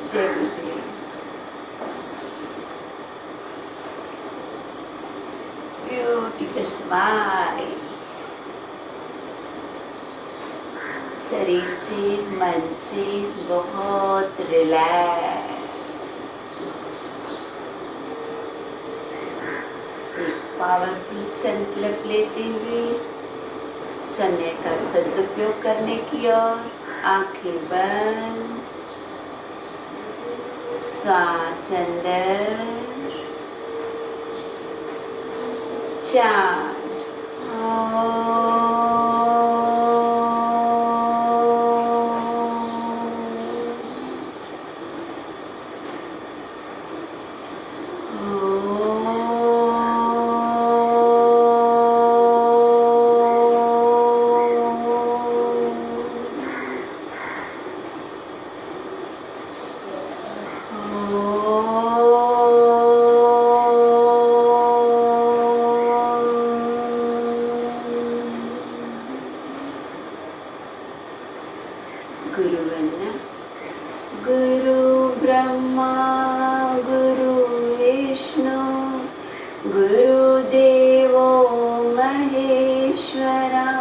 जय गुरुदेव। Beautiful smile. शरीर से मन से बहुत रिलैक्स। एक पावरफुल संकल्प लेते हुए समय का सदुपयोग करने की ओर आंखें बंद, सांस अंदर, 4 गुरु वंदना। गुरु ब्रह्मा गुरु विष्णु गुरुदेवो महेश्वरा,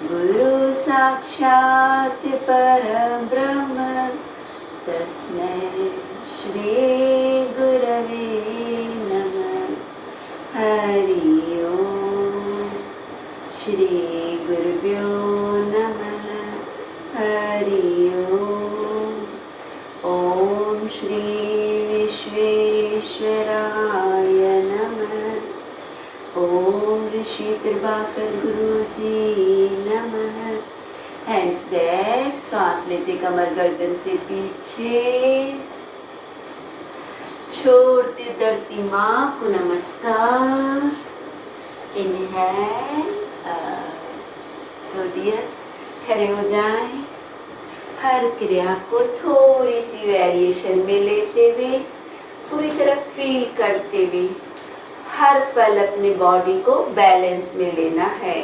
गुरु साक्षात् परब्रह्म तस्मै श्री गुरवे नमः। हरि ओम। श्री गुरुभ्यो नमः। हरि ओम। ओम श्री विश्वेश्वराय नमः। ओम ऋषि प्रभाकर गुरु जी नमः। हैंड्स बैक, श्वास लेते कमर गर्दन से पीछे, छोड़ते धरती माँ को नमस्कार। इनहेल, सो डियर, खड़े हो जाएं। हर क्रिया को थोड़ी सी वेरिएशन में लेते हुए, पूरी तरह फील करते हुए, हर पल अपनी बॉडी को बैलेंस में लेना है।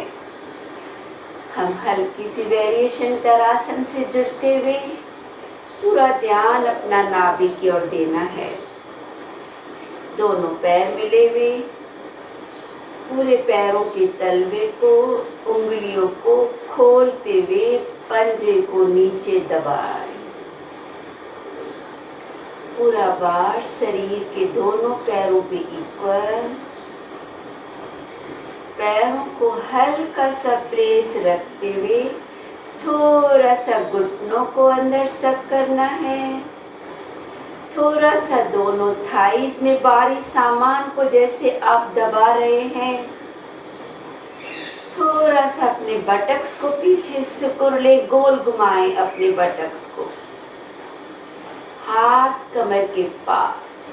हम हल्की सी वेरिएशन तरासन से जुड़ते हुए पूरा ध्यान अपना नाभि की ओर देना है। दोनों पैर मिले हुए, पूरे पैरों के तलवे को, उंगलियों को खोलते हुए पंजे को नीचे दबाएं। पूरा भार शरीर के दोनों पैरों पे इक्वल। पैरों को हल्का सा प्रेस रखते हुए थोड़ा सा घुटनों को अंदर सक करना है। थोड़ा सा दोनों थाइस में भारी सामान को जैसे आप दबा रहे हैं, थोड़ा सा अपने बटक्स को पीछे सुकुर ले, गोल घुमाएं अपने बटक्स को। हाथ कमर के पास,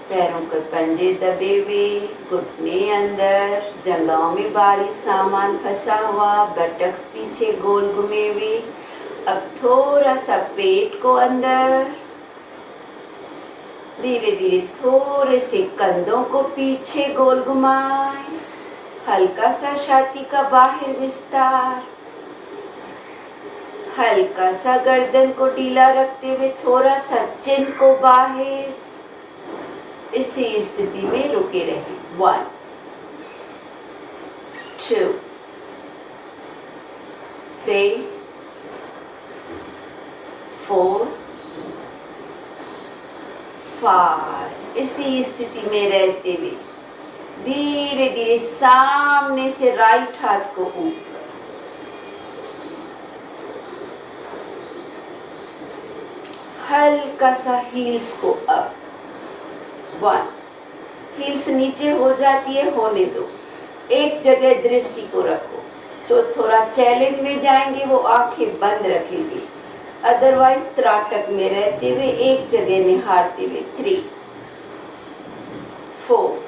पैरों के पंजे दबे हुए, घुटने अंदर, जंघों में भारी सामान फंसा हुआ, बटक्स पीछे गोल घुमे हुए। अब थोड़ा सा पेट को अंदर, धीरे धीरे थोड़े से कंधों को पीछे गोल घुमाएं। हल्का सा छाती का बाहर विस्तार, हल्का सा गर्दन को ढीला रखते हुए थोड़ा सा चिन को बाहर। इसी स्थिति में रुके रहें। 1 2 3 4 5। इसी स्थिति में रहते हुए धीरे धीरे सामने से राइट हाथ को ऊपर, हल्का सा हील्स को अप। 1, हील्स नीचे हो जाती है, होने दो। एक जगह दृष्टि को रखो। तो थोड़ा चैलेंज में जाएंगे, वो आंखें बंद रखेंगे। अदरवाइज त्राटक में रहते हुए एक जगह निहारते हुए 3 4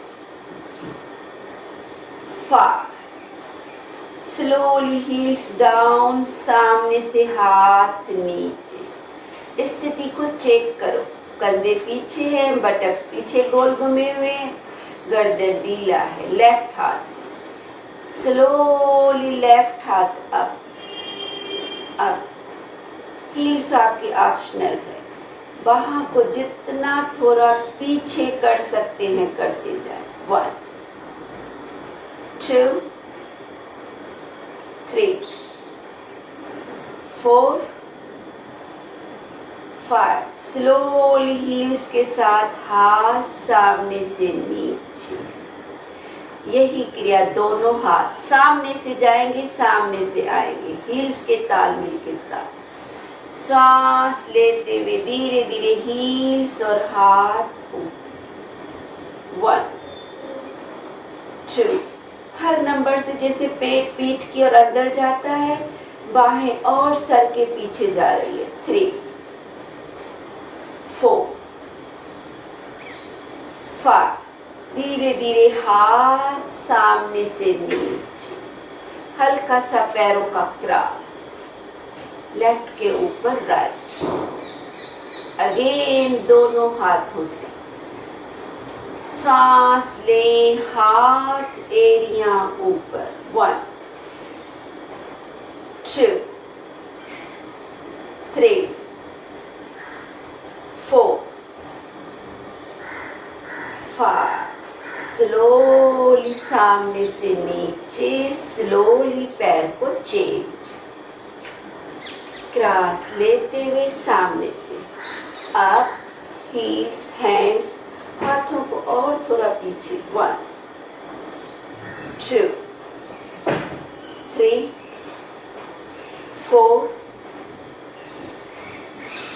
5। स्लोली हील्स डाउन, सामने से हाथ नीचे। स्थिति को चेक करो। कंधे पीछे हैं, बटक्स पीछे गोल घुमे हुए हैं, गर्दन ढीला है। लेफ्ट हाथ से स्लोली लेफ्ट हाथ अप अप, हील्स आपकी ऑप्शनल है। बाहों को जितना थोड़ा पीछे कर सकते हैं करते जाए। 1 2 3 4 5। स्लोली हील्स के साथ हाथ सामने से नीचे। यही क्रिया, दोनों हाथ सामने से जाएंगे, सामने से आएंगे, हील्स के तालमेल के साथ। सांस लेते हुए धीरे धीरे हील्स और हाथ ऊपर। 1 2। हर नंबर से जैसे पेट पीठ की ओर अंदर जाता है, बाहें और सर के पीछे जा रही है। 3 4 5। धीरे धीरे हाथ सामने से नीचे, हल्का सा पैरों का क्रॉस, लेफ्ट के ऊपर राइट। अगेन दोनों हाथों से सांस लें, हाथ एरिया ऊपर। 1 2 3 4 5। स्लोली सामने से नीचे, स्लोली पैर को चेंज, क्रॉस लेते हुए सामने से अप, हील्स, हैंड्स, हाथों को और थोड़ा पीछे। 1 2 3 4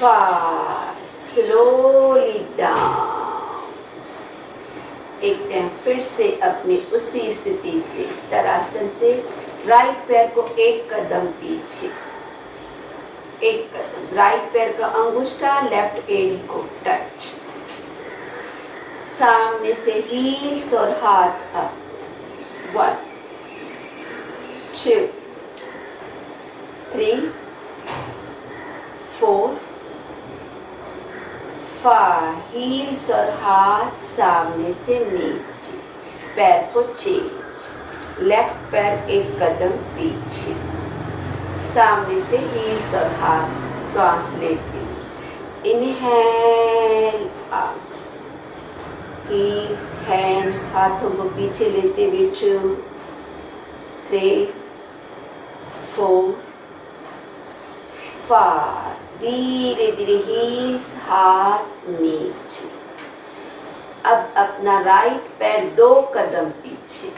5। Slowly down. एक टाइम फिर से अपने उसी स्थिति से, तरासन से, राइट पैर को एक कदम पीछे, एक कदम, राइट पैर का अंगूठा लेफ्ट एड़ी को टच, सामने से हील्स और हाथ अप। 1 2 3 4 5। हील्स और हाथ सामने से नीचे, पैर को चेंज, लेफ्ट पैर एक कदम पीछे, सामने से हील्स और हाथ। सांस लेते हुए इनहेल आउट, हील्स, हैंड्स, हाथों को पीछे लेते हुए 2 3 4 5। धीरे धीरे हील्स, हाथ नीचे। अब अपना राइट पैर 2 कदम पीछे,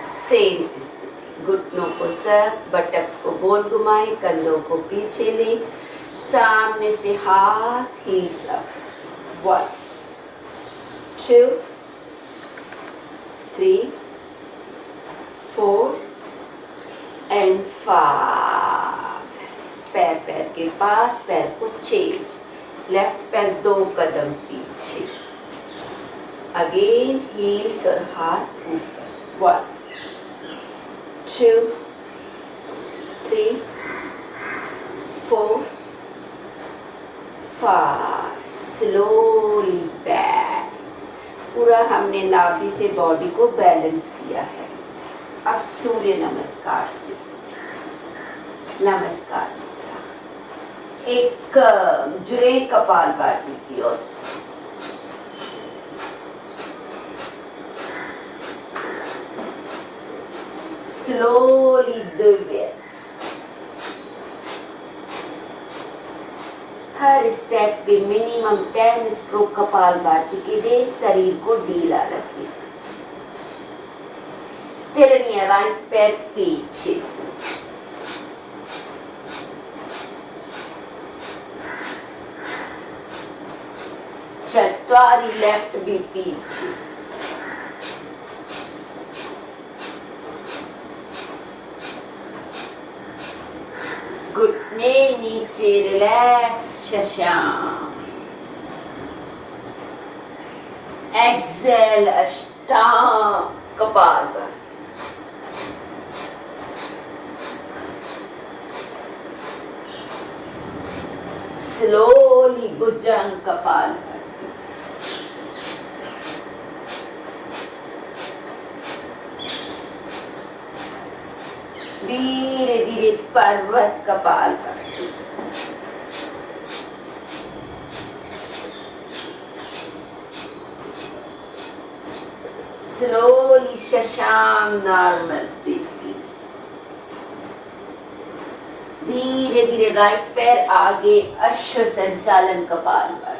सेम स्थिति, घुटनों को सर, बटक्स को गोल घुमाएं, कंधों को पीछे लें, सामने से हाथ, हील्स अप। 1 2 3 4 एंड 5। पैर पैर के पास, पैर को चेंज, लेफ्ट पैर 2 कदम पीछे, अगेन हील्स और हाथ ऊपर। 1 2 3 4 5। Slowly back. पूरा हमने नाभि से बॉडी को बैलेंस किया है। अब सूर्य नमस्कार से, नमस्कार, एक जुड़े कपालभाति की ओर। स्लोली दिव्य। हर स्टेप पे मिनिमम 10 स्ट्रोक कपालभाति के लिए शरीर को ढीला रखें। तिरनिया, राइट पैर पीछे, चत्वारी, लेफ्ट भी पीछे, घुटने नीचे, रिलैक्स, शशांक। एक्सेल, अष्टांग कपालभाति। स्लोली भुजंग कपालभाति। धीरे धीरे धीरे पर्वत कपाल पर। Slowly Shashank normal breathing. धीरे धीरे राइट पैर आगे, अश्व संचालन कपाल पर।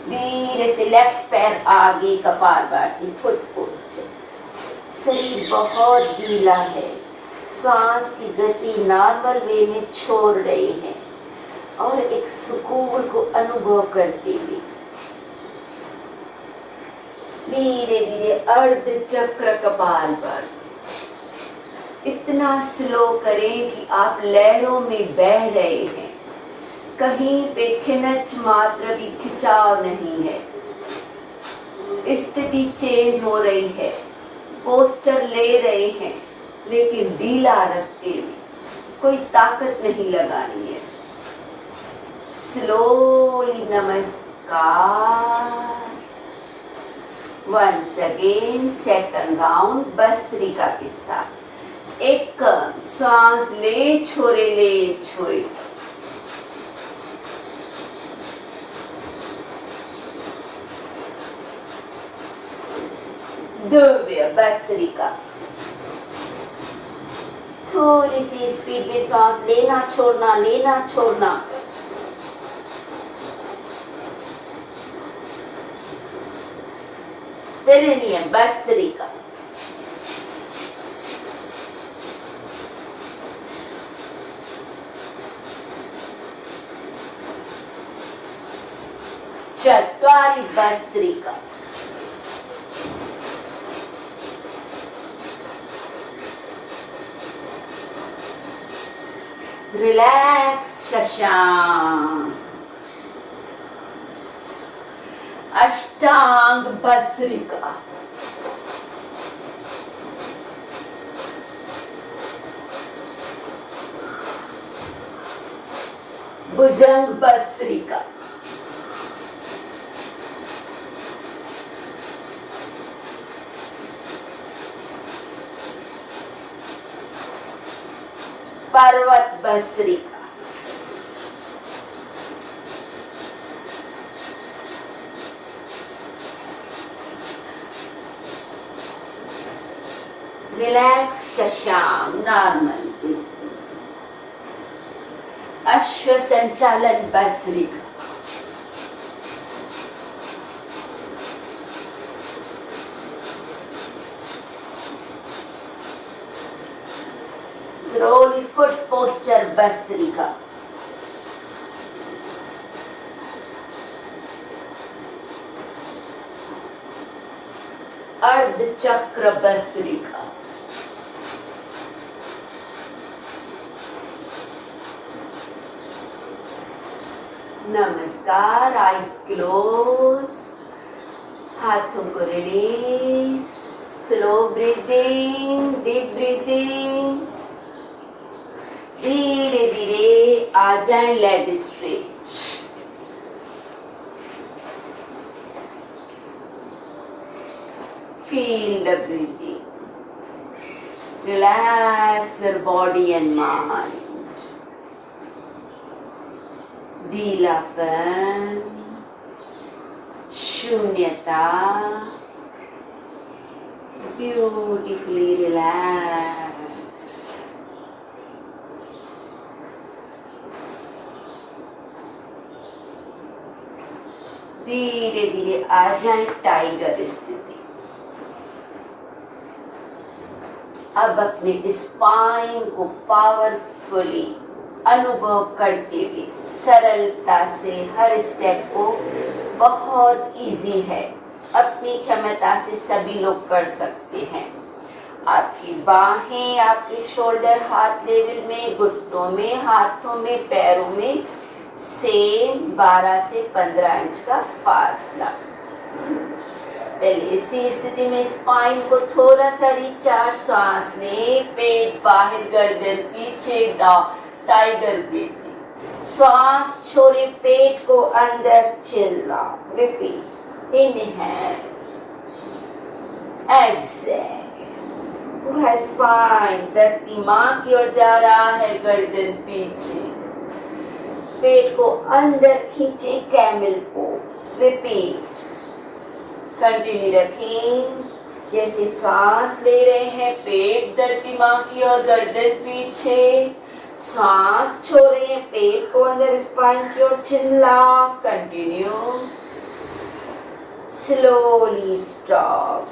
धीरे से लेफ्ट पैर आगे, कपाल भाती, फुट पोस्चर। शरीर बहुत ढीला है, श्वास की गति नॉर्मल वे में छोड़ रहे हैं और एक सुकून को अनुभव करते हुए धीरे धीरे अर्ध चक्र कपाल पर। इतना स्लो करें कि आप लहरों में बह रहे हैं, कहीं पे खिंच मात्र भी खिंचाव नहीं है। स्थिति चेंज हो रही है, पोस्चर ले रहे हैं लेकिन ढीला रखते हुए, कोई ताकत नहीं लगानी है। स्लोली नमस्कार। Once again second round bhastrika के साथ। एक सांस ले छोड़े, ले छोड़े। दिव्य भस्त्रिका। थोड़ी सी स्पीड में सांस लेना छोड़ना, लेना छोड़ना। तृणीय भस्त्रिका। चत्वारि भस्त्रिका। रिलैक्स शशांक। अष्टांग भस्त्रिका। भुजंग भस्त्रिका। पर्वत भस्त्रिका। Relax Shashank normal. अश्व संचालन bhastrika. Slowly foot posture bhastrika. अर्ध चक्र भस्त्रिका। नमस्कार। आइज क्लोज, हाथों को release. Slow breathing, deep breathing. धीरे धीरे आ जाए leg stretch. Feel the breathing. Relax your body and mind. ढीलापन, शून्यता, ब्यूटीफुली रिलैक्स। धीरे धीरे आ जाए टाइगर स्थिति। अब अपने स्पाइन को पावरफुली अनुभव करते हुए सरलता से हर स्टेप को, बहुत इजी है, अपनी क्षमता से सभी लोग कर सकते हैं। आपकी बाहें आपके शोल्डर हाथ लेवल में, घुटनों में, हाथों में, पैरों में सेम 12 से 15 इंच का फासला। पहले इसी स्थिति में स्पाइन को थोड़ा सा रिचार्ज। सांस ले, पेट बाहर, गर्दन पीछे, टाइगर ब्रीथिंग। श्वास छोड़े, पेट को अंदर चिल्ला। रिपीट। इनहेल, एक्सहेल, पूरा स्पाइन धरती मां की ओर जा रहा है, गर्दन पीछे, पेट को अंदर खींचे, कैमल पोज, रिपीट, कंटिन्यू रखें। जैसे श्वास ले रहे हैं, पेट धरती मां की ओर, गर्दन पीछे, श्वास छोड़ रहे हैं, पेट को अंदर, स्पाइन की ओर, चिल्ला, कंटिन्यू, स्लोली स्टॉप,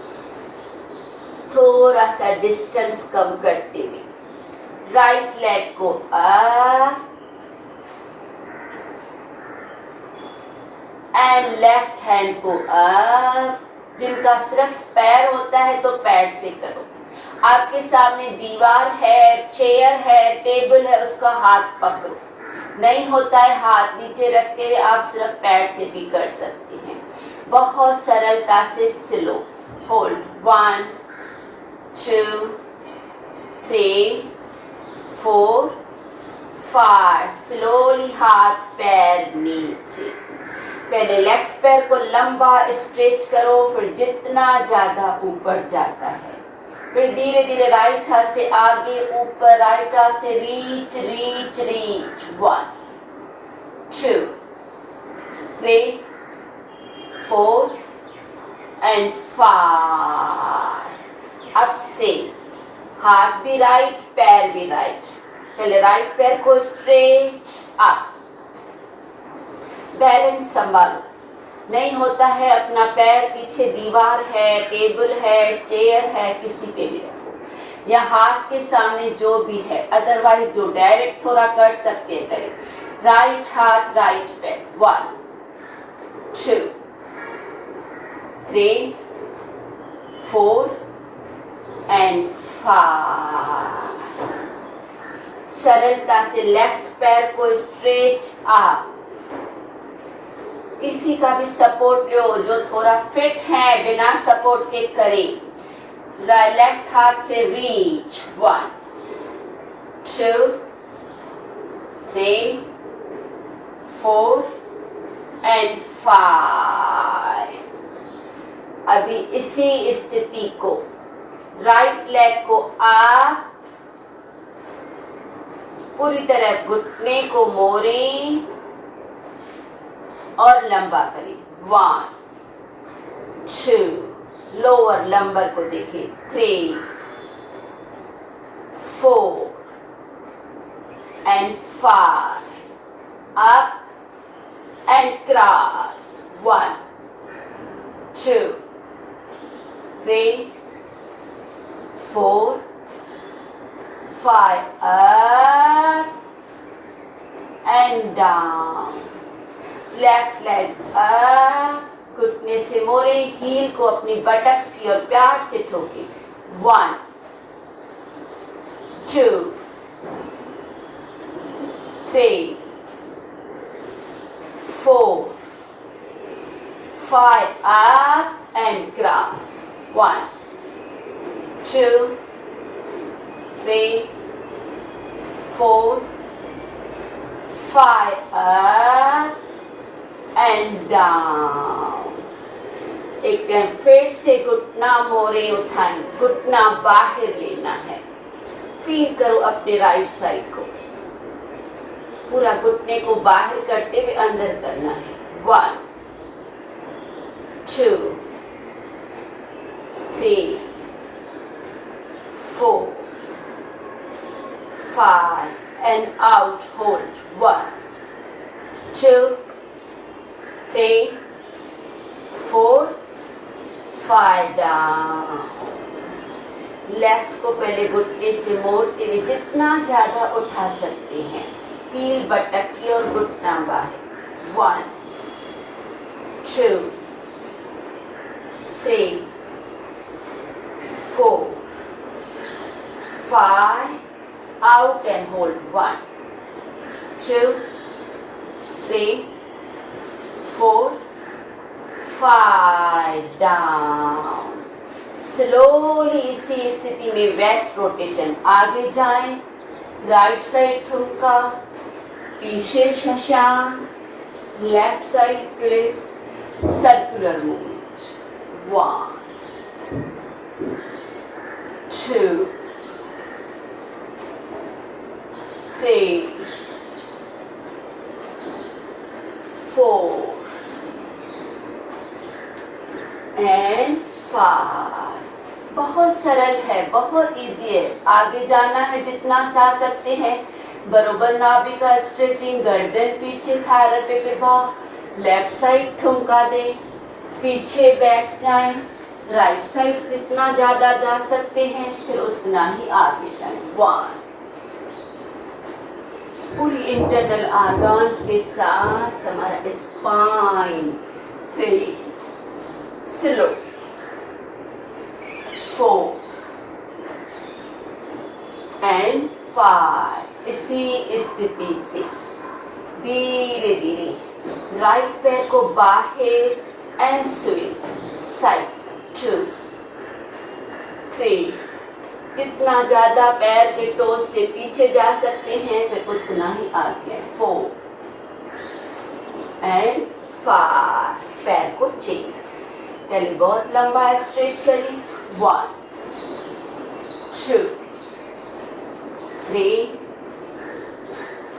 थोड़ा सा डिस्टेंस कम करते हुए, राइट लेग को अप एंड लेफ्ट हैंड को अप। जिनका सिर्फ पैर होता है तो पैर से करो। आपके सामने दीवार है, चेयर है, टेबल है, उसका हाथ पकड़ो। नहीं होता है हाथ नीचे रखते हुए, आप सिर्फ पैर से भी कर सकते हैं। बहुत सरलता से स्लो होल्ड, 1 2 3 4 5, स्लोली हाथ पैर नीचे। पहले लेफ्ट पैर को लंबा स्ट्रेच करो, फिर जितना ज्यादा ऊपर जाता है, फिर धीरे धीरे राइट हाथ से आगे ऊपर, राइट हाथ से रीच रीच रीच, 1 2 3 4 एंड 5। अब से हाथ भी राइट, पैर भी राइट। पहले राइट पैर को स्ट्रेच अप, बैलेंस संभालो। नहीं होता है अपना पैर, पीछे दीवार है, टेबल है, चेयर है, किसी पे भी रखो, या हाथ के सामने जो भी है। अदरवाइज जो डायरेक्ट थोड़ा कर सकते हैं करें। राइट हाथ राइट पैर, 1 2 3 4 एंड 5। सरलता से लेफ्ट पैर को स्ट्रेच अप। किसी का भी सपोर्ट लो, जो थोड़ा फिट है, बिना सपोर्ट के करे। लेफ्ट हाथ से रीच, 1 2 3 4 एंड 5। अभी इसी स्थिति को, राइट लेग को आप पूरी तरह घुटने को मोड़ें और लंबा करें। 1 2, लोअर लंबर को देखें, 3 4 and 5, up and cross, 1 2 3 4 5, up and down। Left leg up, घुटने से मोड़े, हील को अपनी बटक्स की ओर प्यार से ठोके। 1 2 3 4 5, up and cross, 1 2 3 4 5, up and down। एक टाइम फिर से घुटना मोड़े, उठाएं, घुटना बाहर लेना है। फील करो अपने राइट साइड को, पूरा घुटने को बाहर करते हुए अंदर करना है। 1 2 3 4 5 and out, hold, 1 2 3 4 5, down। Left को पहले घुटने से मोड़ते हुए जितना ज्यादा उठा सकते हैं, हील बटक की और घुटना बाहर। 1 2 3 4 5, out and hold, 1 2 3 4 5, down। Slowly इसी स्थिति में वेस्ट रोटेशन, आगे जाएं, राइट साइड ठुमका, पीछे Shashank, left side twist, circular movement. 1, 2, 3, 4 and 5. बहुत सरल है, बहुत इजी है. आगे जाना है जितना जा सकते हैं. बरोबर नाभिका स्ट्रेचिंग, गर्दन पीछे, थायराइड पे भाव, लेफ्ट साइड ठुमका दे, पीछे बैठ जाएं, राइट साइड जितना ज्यादा जा सकते हैं फिर उतना ही आगे जाएं. 1, पूरी इंटरनल ऑर्गन्स के साथ हमारा स्पाइन. 3, स्लो. 4 and 5. इसी स्थिति से धीरे धीरे राइट पैर को बाहर एंड स्विंग साइड. 2, 3. जितना ज्यादा पैर के टोस से पीछे जा सकते हैं फिर उतना ही आगे. 4 and 5. पैर को चेंज. पहले बहुत लंबा स्ट्रेच करें. 1, 2, 3,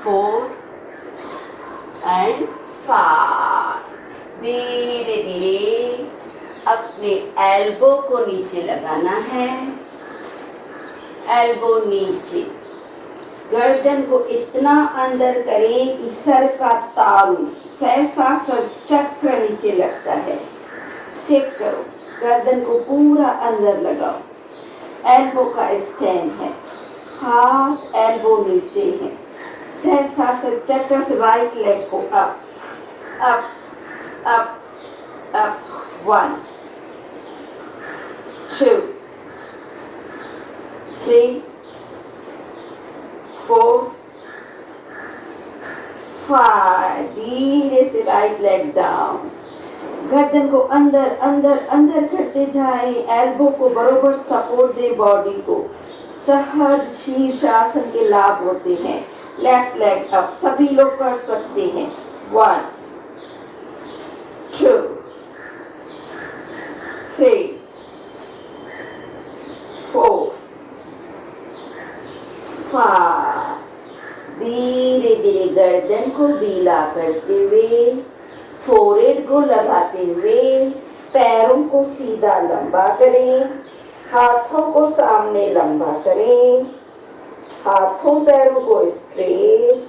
4 and 5. धीरे धीरे अपने एल्बो को नीचे लगाना है. एल्बो नीचे. गर्दन को इतना अंदर करें कि सर का तालू सहस्रासन चक्र नीचे लगता है. चेक करो. गर्दन को पूरा अंदर लगाओ. एल्बो का स्टैंड है. हाथ एल्बो नीचे है. सहस्रासन चक्र से राइट लेग को अप अप अप अप. 1, 2, 3, 4, 5. धीरे से राइट लेग डाउन. गर्दन को अंदर अंदर अंदर करते जाएं. एल्बो को बरोबर सपोर्ट दे बॉडी को. सहज शीर्षासन के लाभ होते हैं. Left leg up. सभी लोग कर सकते हैं. 1, 2, 3, 4, 5. धीरे धीरे गर्दन को ढीला करते हुए, फोरहेड को लगाते हुए पैरों को सीधा लंबा करें. हाथों को सामने लंबा करें. हाथों पैरों को स्ट्रेट.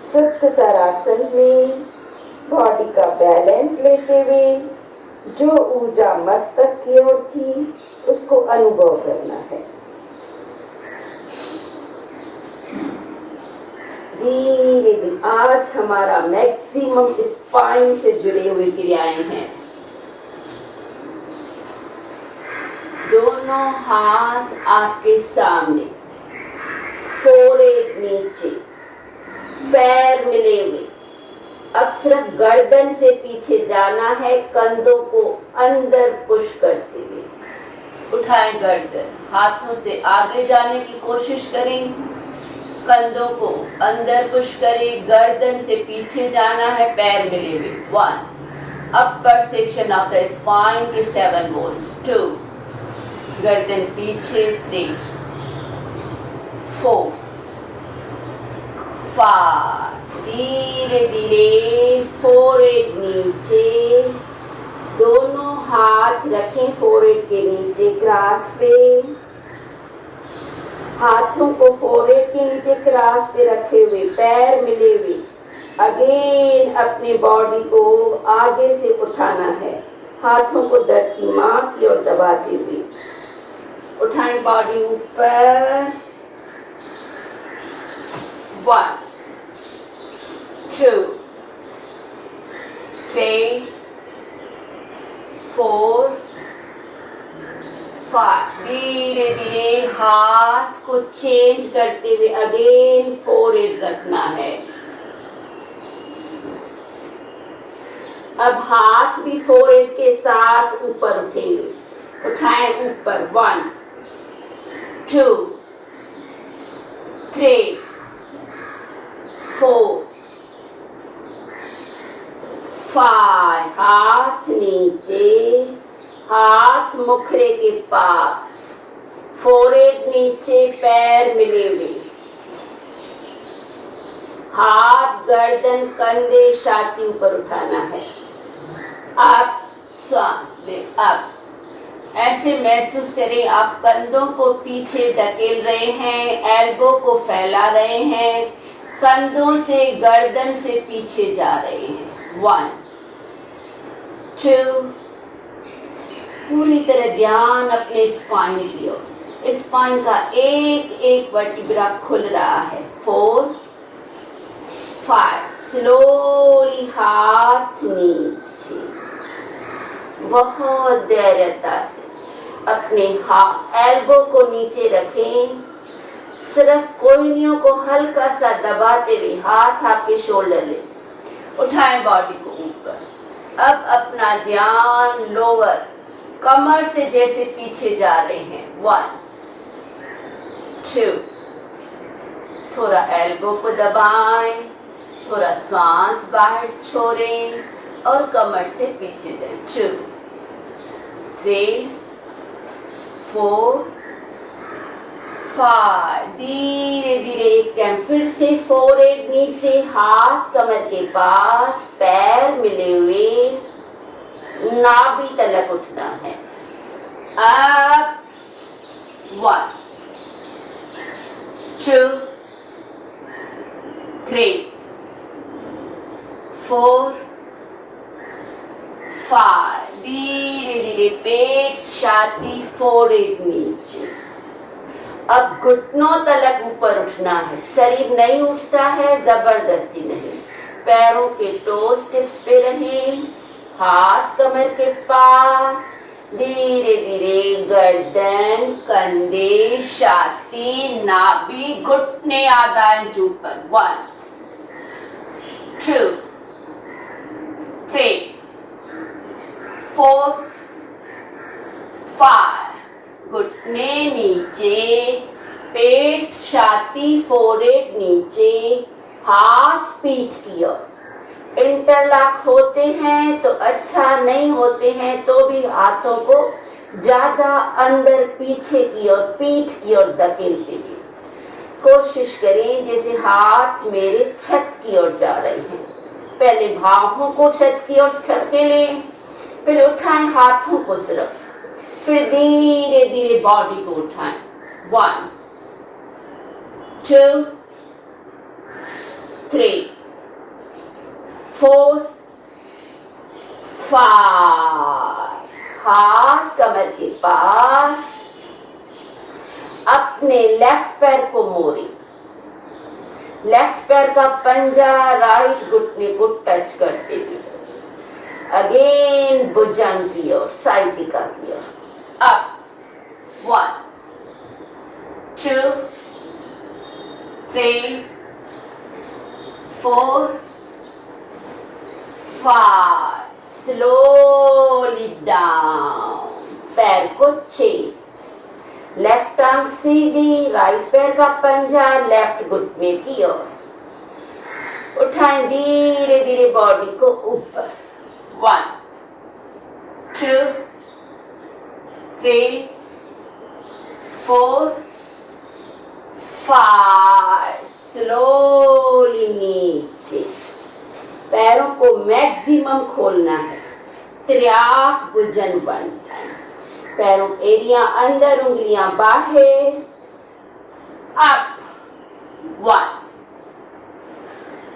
सत्तारासन में बॉडी का बैलेंस लेते हुए जो ऊर्जा मस्तक की ओर थी उसको अनुभव करना है. धीरे धीरे. आज हमारा मैक्सिमम स्पाइन से जुड़े हुए क्रियाएं हैं. दोनों हाथ आपके सामने, फोरहेड नीचे, पैर मिले हुए. अब सिर्फ गर्दन से पीछे जाना है. कंधों को अंदर पुश करते हुए उठाएं गर्दन. हाथों से आगे जाने की कोशिश करें. कंधों को अंदर पुश करें. गर्दन से पीछे जाना है. पैर मिले हुए. 1, अपर सेक्शन ऑफ द स्पाइन के 7 बोन्स. 2, गर्दन पीछे. 3, 4, 5. धीरे धीरे फोरहेड नीचे. दोनों हाथ रखें फोरहेड के नीचे क्रास पे. हाथों को फोरहेड के नीचे क्रास पे रखे हुए, पैर मिले हुए. अगेन अपने बॉडी को आगे से उठाना है. हाथों को धरती मां की ओर दबाते हुए उठाएं बॉडी ऊपर. 1, 2, 3, 4, 5. धीरे धीरे हाथ को चेंज करते हुए अगेन फोरहेड रखना है. अब हाथ भी फोरहेड के साथ ऊपर उठेंगे. उठाएं ऊपर. 1, 2, 3, 4, 5. उठाए, हाथ नीचे, हाथ मुखरे के पास, फोरहेड नीचे, पैर मिले हुए, हाथ गर्दन कंधे छाती ऊपर उठाना है। आप श्वास लें। अब ऐसे महसूस करें आप कंधों को पीछे धकेल रहे हैं, एल्बो को फैला रहे हैं, कंधों से गर्दन से पीछे जा रहे हैं। 1 2, पूरी तरह ध्यान अपने स्पाइन की ओर, स्पाइन का एक एक वर्टिब्रा खुल रहा है। 4 5, स्लोली हाथ नीचे, बहुत धैर्यता से अपने हाथ एल्बो को नीचे रखें, सिर्फ कोहनियों को हल्का सा दबाते हुए हाथ आपके शोल्डर ले उठाएं, बॉडी को ऊपर। अब अपना ध्यान लोअर कमर से जैसे पीछे जा रहे हैं। 1 2, थोड़ा एल्बो को दबाएं, थोड़ा श्वास बाहर छोड़ें और कमर से पीछे जाएं। 2 3 4 5, धीरे धीरे एक टाइम फिर से फोरहेड नीचे, हाथ कमर के पास, पैर मिले हुए, नाभि तलक उठना है। अब 1 2 3 4 5, धीरे धीरे पेट, छाती, फोरहेड नीचे। अब घुटनों तलक ऊपर उठना है, शरीर नहीं उठता है, जबरदस्ती नहीं। पैरों के टोस टिप्स पे रहें, हाथ कमर के पास, धीरे धीरे गर्दन, कंधे, छाती, नाभि, घुटने आधा इंच ऊपर। 1 2 3 4 5, घुटने नीचे, पेट, छाती, फोरहेड नीचे, हाथ पीठ की ओर। इंटरलॉक होते हैं तो अच्छा, नहीं होते हैं तो भी हाथों को ज्यादा अंदर पीछे की ओर, पीठ की ओर धकेलते हुए कोशिश करें जैसे हाथ मेरे छत की ओर जा रहे हैं। पहले बाहों को छत की ओर धकेलें, फिर उठाएं हाथों को सिर्फ, फिर धीरे धीरे बॉडी को उठाएं। 1 2 3 4 5, हाथ कमर के पास, अपने लेफ्ट पैर को मोड़े, लेफ्ट पैर का पंजा राइट घुटने को टच करते हुए, अगेन भुजंग की ओर, साइटिका की ओर। अप 1 2 3 4 5, स्लोली डाउन, पैर को चेंज, लेफ्ट आर्म सीधी, राइट पैर का पंजा लेफ्ट घुटने की ओर, उठाएं धीरे धीरे बॉडी को ऊपर। 1 2 3 4 5, स्लोली नीचे, पैरों को मैक्सिमम खोलना है, त्रियाक भुजन बनता है, पैरों एरिया अंदर, उंगलियां बाहर। अप 1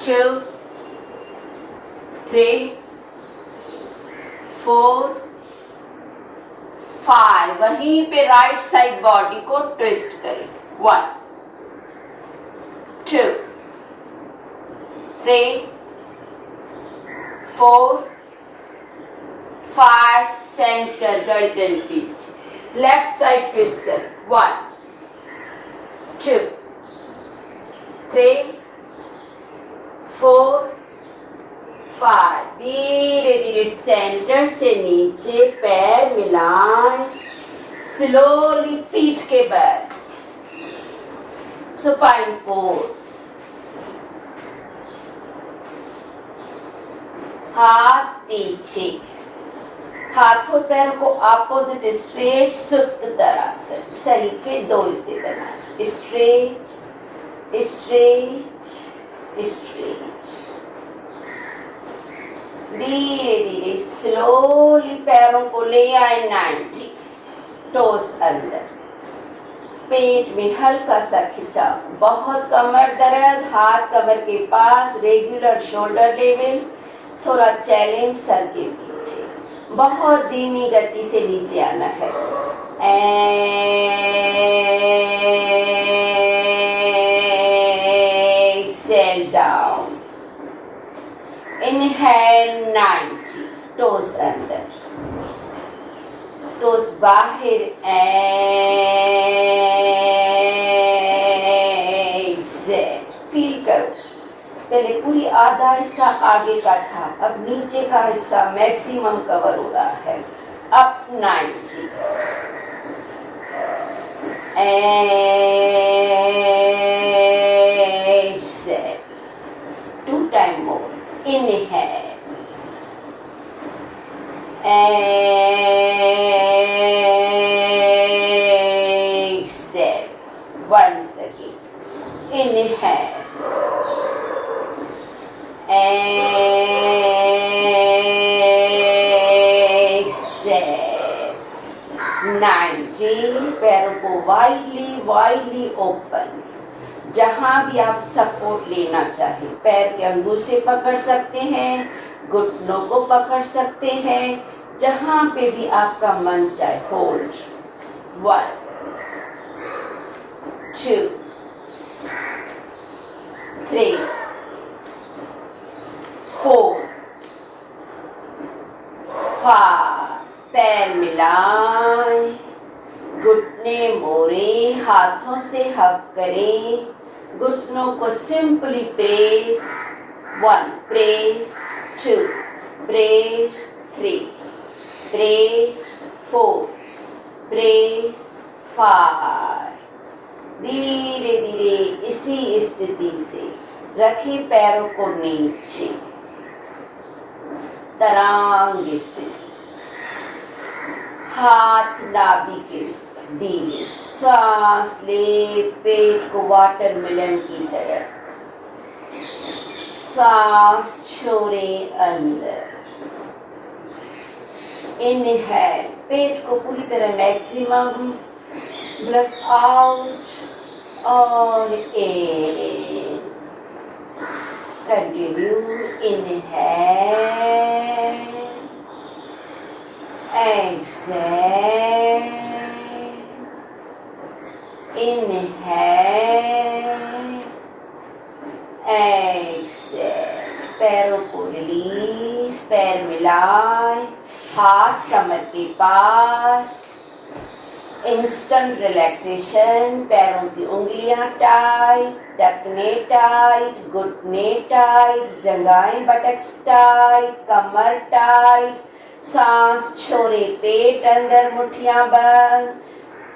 2 3 4 5, वहीं पे राइट साइड बॉडी को ट्विस्ट करें। 1 2 3 4 5, सेंटर गर्दन पीछे, लेफ्ट साइड ट्विस्ट करें। 1 2 3 4 5, धीरे धीरे सेंटर से नीचे पैर मिलाएं, स्लोली पीठ के बल, सुपाइन पोज। हाथ पीछे, हाथों पैरों को अपोजिट स्ट्रेट, सुप्त तरह से शरीर के दो हिस्से बनाए, स्ट्रेच स्ट्रेच स्ट्रेच। धीरे धीरे स्लोली पैरों को ले आए 90, टोस अंदर, पेट में हल्का सा खिंचाव, बहुत कमर दर्द, हाथ कमर के पास, रेगुलर शोल्डर लेवल, थोड़ा चैलेंज सर के पीछे, बहुत धीमी गति से नीचे आना है। Exhale down, inhale 90, टोस अंदर, टोस बाहर, एक्सेल, फील करो। पहले पूरी आधा हिस्सा आगे का था, अब नीचे का हिस्सा मैक्सिमम कवर हो रहा है। Up 90, exhale, 2 time more, inhale, exhale, once again, inhale, exhale, 90, पैरों को वाइडली ओपन, जहां भी आप सपोर्ट लेना चाहे, पैर के अंगूठे पकड़ सकते हैं, घुटनों को पकड़ सकते हैं, जहां पे भी आपका मन चाहे, होल्ड, 1 2 3 4 5, पैर मिलाएं, घुटने मोड़े, हाथों से हग करें, घुटनों को simply press, 1 press, 2 press, 3 press, 4 press, 5। धीरे धीरे इसी स्थिति से रखें पैरों को नीचे, तरांग स्थिति, हाथ नाभि के ढीले, सांस ले, पेट को वाटरमेलन की तरह, सांस छोड़े अंदर, इनहेल, पेट को पूरी तरह मैक्सिमम ब्रेथ आउट और in, continue, inhale, exhale, inhale, exhale, पैरों को रिलीज, पैर मिलाए, हाथ कमर के पास, इंस्टेंट रिलैक्सेशन, पैरों की उंगलियां टाइट, टखने टाइट, घुटने टाइट, जंघाएं बटक्स टाइट, कमर टाइट, सांस छोड़े, पेट अंदर, मुट्ठियां बंद,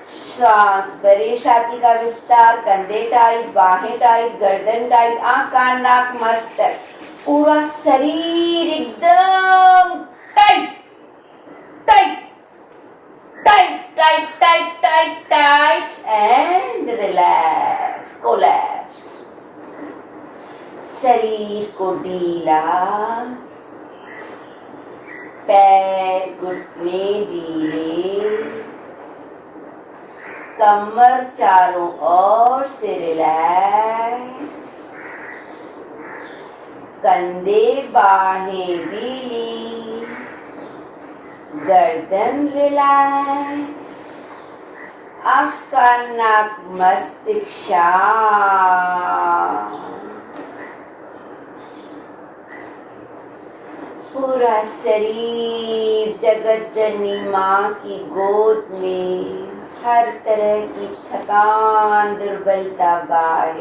सांस भरे, छाती का विस्तार, कंधे टाइट, बाहें टाइट, गर्दन टाइट, आंख कान नाक मस्तक, पूरा शरीर एकदम tight tight tight tight tight tight tight and relax, collapse, शरीर को ढीला, पैर घुटने ढीले, कमर चारों ओर से रिलैक्स, कंधे बाहें ढीली, गर्दन रिलैक्स, आँख कान नाक मस्तिष्क शांत, पूरा शरीर जगत जननी माँ की गोद में, हर तरह की थकान दुर्बलता बाहर,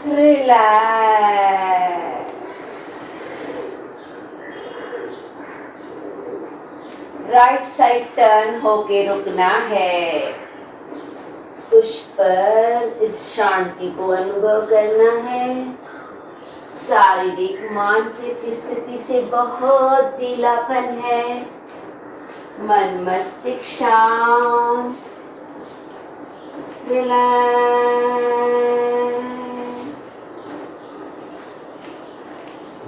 रिलैक्स, राइट साइड टर्न होके रुकना है, उस पर इस शांति को अनुभव करना है, शारीरिक मानसिक स्थिति से बहुत ढीलापन है। मन मस्तिष्क शांत, रिलैक्स।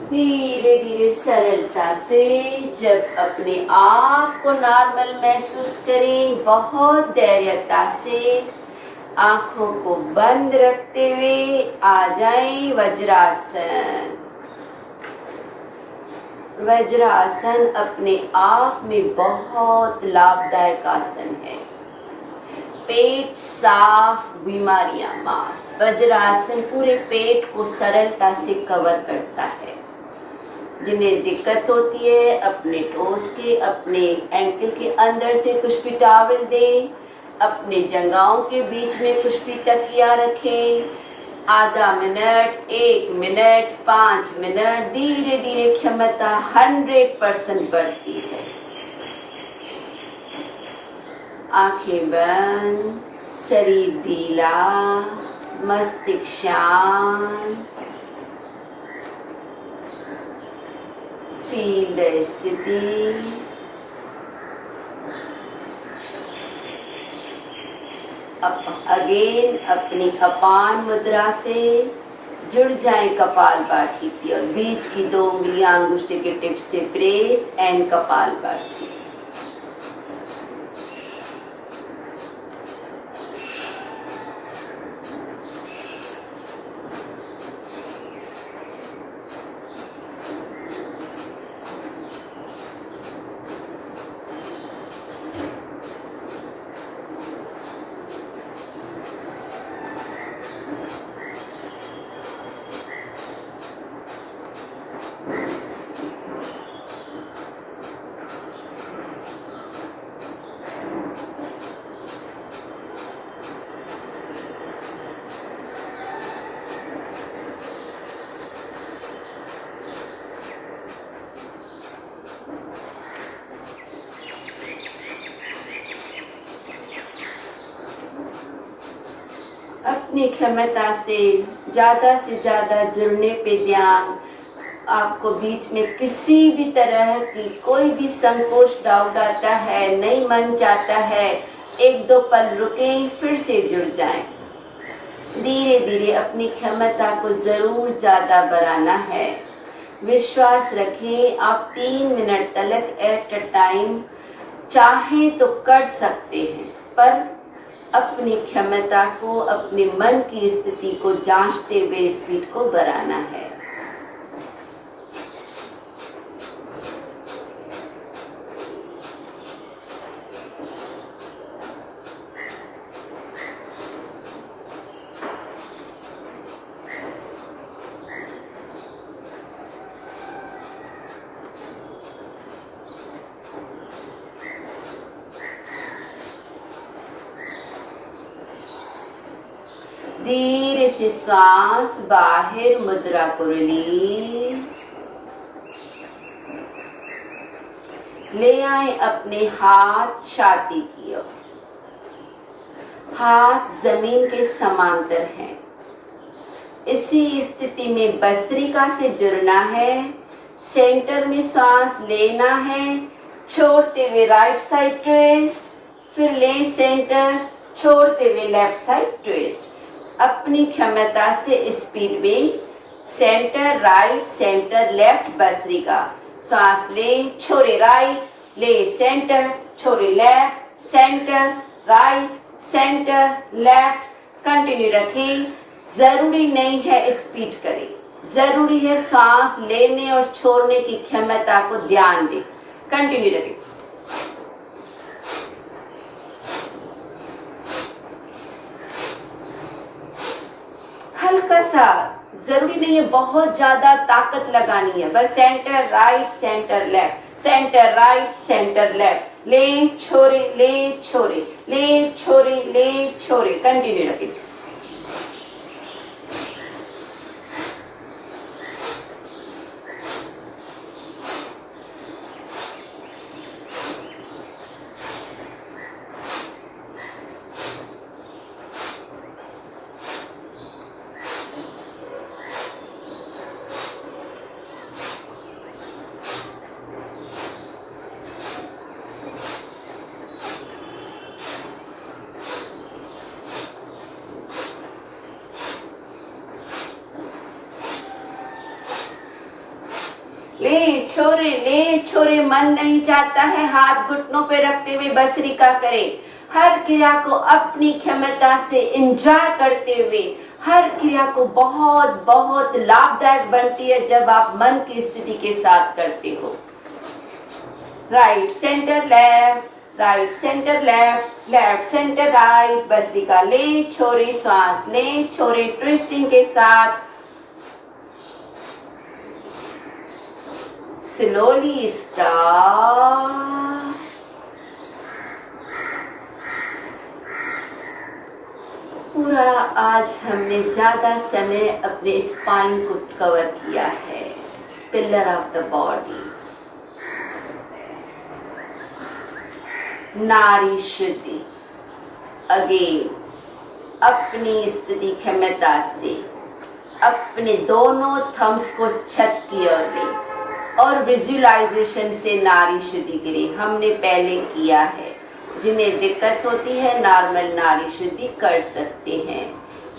धीरे धीरे सरलता से जब अपने आप को नॉर्मल महसूस करें, बहुत धैर्यता से आंखों को बंद रखते हुए आ जाएं वज्रासन। वज्रासन अपने आप में बहुत लाभदायक आसन है। पेट साफ, बीमारियां मार। वज्रासन पूरे पेट को सरलता से कवर करता है। जिन्हें दिक्कत होती है अपने टोस के, अपने एंकल के अंदर से कुछ भी टॉवल दें, अपने जंघाओं के बीच में कुछ भी तकिया रखें। आधा मिनट, 1 मिनट, 5 मिनट, धीरे धीरे क्षमता 100% बढ़ती है। आंखें बंद, शरीर ढीला, मस्तिष्क शांत। फील द स्थिति। अगेन अपनी अपान मुद्रा से जुड़ जाए कपालभाति की और बीच की 2 उंगलियां अंगुष्ठ के टिप से प्रेस एंड कपालभाति। अपनी क्षमता से ज्यादा जुड़ने पे ध्यान। आपको बीच में किसी भी तरह की कोई भी संकोच, डाउट आता है, नहीं मन चाहता है, 1-2 पल रुके, फिर से जुड़ जाएं। धीरे धीरे अपनी क्षमता को जरूर ज्यादा बढ़ाना है। विश्वास रखें, आप 3 मिनट तक एट अ टाइम चाहे तो कर सकते हैं, पर अपनी क्षमता को, अपने मन की स्थिति को जांचते हुए स्पीड को बढ़ाना है। धीरे से श्वास बाहर, मुद्रा को रिलीज। ले आए अपने हाथ छाती की ओर। हाथ जमीन के समांतर हैं। इसी स्थिति में भस्त्रिका से जुड़ना है। सेंटर में श्वास लेना है, छोड़ते हुए राइट साइड ट्विस्ट, फिर ले सेंटर, छोड़ते हुए लेफ्ट साइड ट्विस्ट। अपनी क्षमता से स्पीड में centre right, centre left, bhastrika. श्वास ले, छोड़े राइट, ले सेंटर, छोड़े left, centre right, centre left. Continue रखें। जरूरी नहीं है स्पीड करें, जरूरी है श्वास लेने और छोड़ने की क्षमता को ध्यान दें। कंटिन्यू रखें। हल्का सा, जरूरी नहीं है बहुत ज्यादा ताकत लगानी है, बस centre right, centre left, centre right, centre left. ले छोरे, ले छोरे, ले छोरे, ले छोरे। कंटिन्यू रखें। ले छोरे, मन नहीं चाहता है हाथ घुटनों पे रखते हुए भस्त्रिका करे। हर क्रिया को अपनी क्षमता से एंजॉय करते हुए, हर क्रिया को बहुत बहुत लाभदायक बनती है जब आप मन की स्थिति के साथ करते हो। Right centre left, right centre left, left centre right. Bhastrika ले छोरे, श्वास ले छोरे, ट्विस्टिंग के साथ। Slowly stop. पूरा आज हमने ज्यादा समय अपने स्पाइन को कवर किया है, पिलर ऑफ द बॉडी। नारी शुद्धि अगेन, अपनी स्थिति क्षमता से अपने दोनों थम्स को छत की ओर ले और विजुअलाइजेशन से नारी शुद्धि करें। हमने पहले किया है। जिन्हें दिक्कत होती है नॉर्मल नारी शुद्धि कर सकते हैं,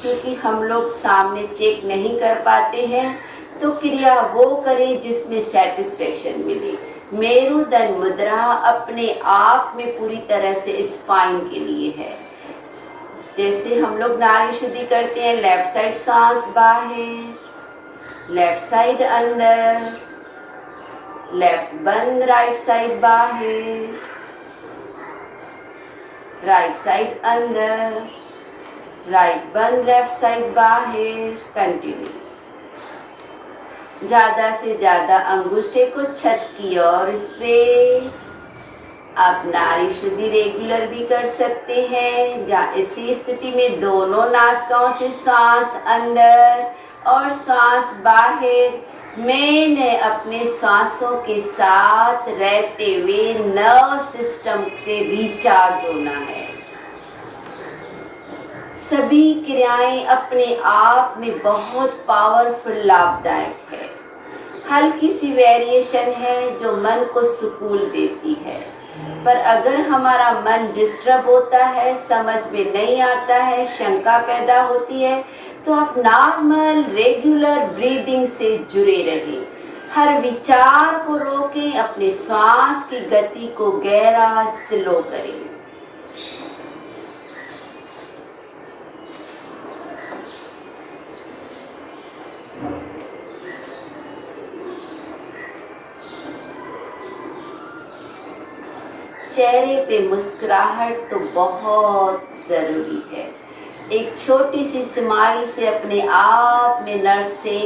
क्योंकि हम लोग सामने चेक नहीं कर पाते हैं तो क्रिया वो करें जिसमें सेटिस्फेक्शन मिले। मेरुदंड मुद्रा अपने आप में पूरी तरह से स्पाइन के लिए है। जैसे हम लोग नारी शुद्धि करते हैं, लेफ्ट साइड सांस बाहर, लेफ्ट साइड अंदर, लेफ्ट बंद, राइट साइड बाहर, राइट साइड अंदर, राइट बंद, लेफ्ट साइड बाहर। कंटिन्यू। ज्यादा से ज्यादा अंगूठे को छत की ओर स्ट्रेच। आप नारी शुद्धि रेगुलर भी कर सकते हैं, जहाँ इसी स्थिति में दोनों नासिकाओं से सांस अंदर और सांस बाहर। मैंने अपने सांसों के साथ रहते हुए नर्व सिस्टम से रिचार्ज होना है। सभी क्रियाएं अपने आप में बहुत पावरफुल, लाभदायक है। हल्की सी वेरिएशन है जो मन को सुकून देती है, पर अगर हमारा मन डिस्टर्ब होता है, समझ में नहीं आता है, शंका पैदा होती है, तो आप नॉर्मल रेगुलर ब्रीदिंग से जुड़े रहें। हर विचार को रोकें, अपने श्वास की गति को गहरा स्लो करें। चेहरे पे मुस्कुराहट तो बहुत जरूरी है। एक छोटी सी स्माइल से अपने आप में नर्व से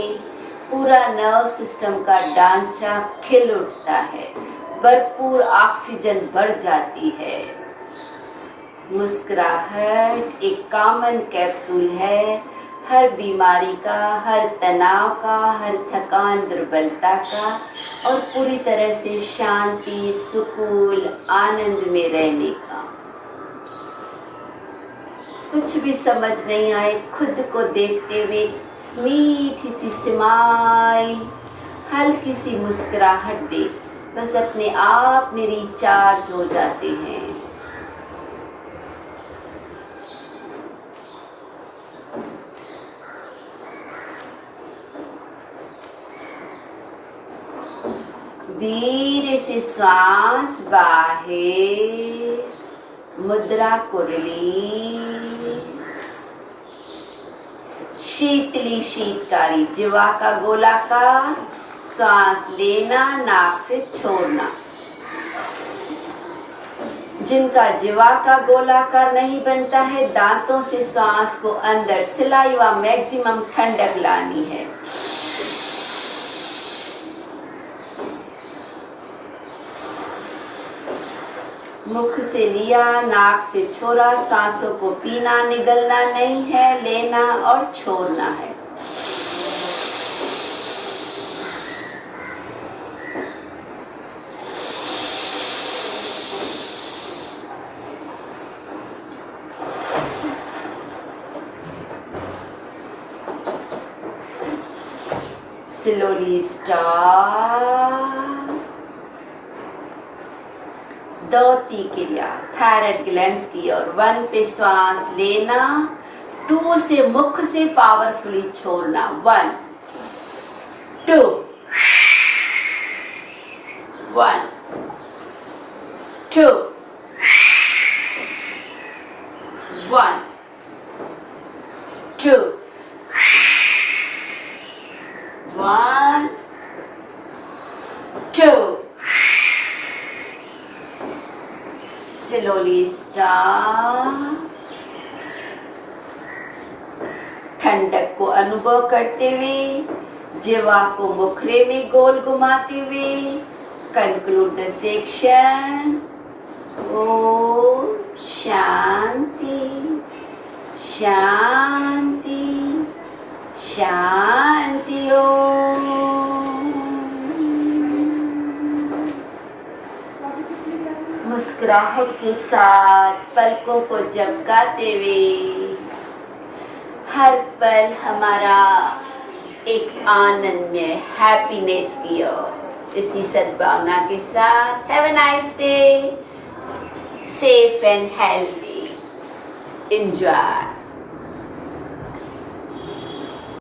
पूरा नर्व सिस्टम का ढांचा खिल उठता है, भरपूर ऑक्सीजन बढ़ जाती है। मुस्कुराहट एक कॉमन कैप्सूल है हर बीमारी का, हर तनाव का, हर थकान दुर्बलता का, और पूरी तरह से शांति, सुकून, आनंद में रहने का। कुछ भी समझ नहीं आए, खुद को देखते हुए मीठी सी स्माइल, हल्की सी मुस्कुराहट दे, बस अपने आप में रिचार्ज हो जाते हैं। धीरे से श्वास बाहर, मुद्रा को रिलीज। शीतली शीतकारी जीवा का गोलाकार, श्वास लेना, नाक से छोड़ना। जिनका जीवा का गोलाकार नहीं बनता है, दांतों से श्वास को अंदर सिलाई व मैक्सिमम ठंडक लानी है। मुख से लिया, नाक से छोड़ा, सांसों को पीना, निगलना नहीं है, लेना और छोड़ना है। Slowly stop. दौती क्रिया थायराइड ग्लैंड्स की ओर। 1 पे श्वास लेना, 2 से मुख से पावरफुली छोड़ना। 1 2 1, 2, 1, 2, 1, 2. Slowly stop. ठंडक को अनुभव करते हुए जीवा को मुखरे में गोल घुमाते हुए conclude the section. Om Shanti शांति शांति ओम। मुस्कुराहट के साथ पलकों को झपकाते हुए हर पल हमारा एक आनंदमय हैप्पीनेस की ओर इसी सद्भावना के साथ have a nice day, safe and healthy, enjoy.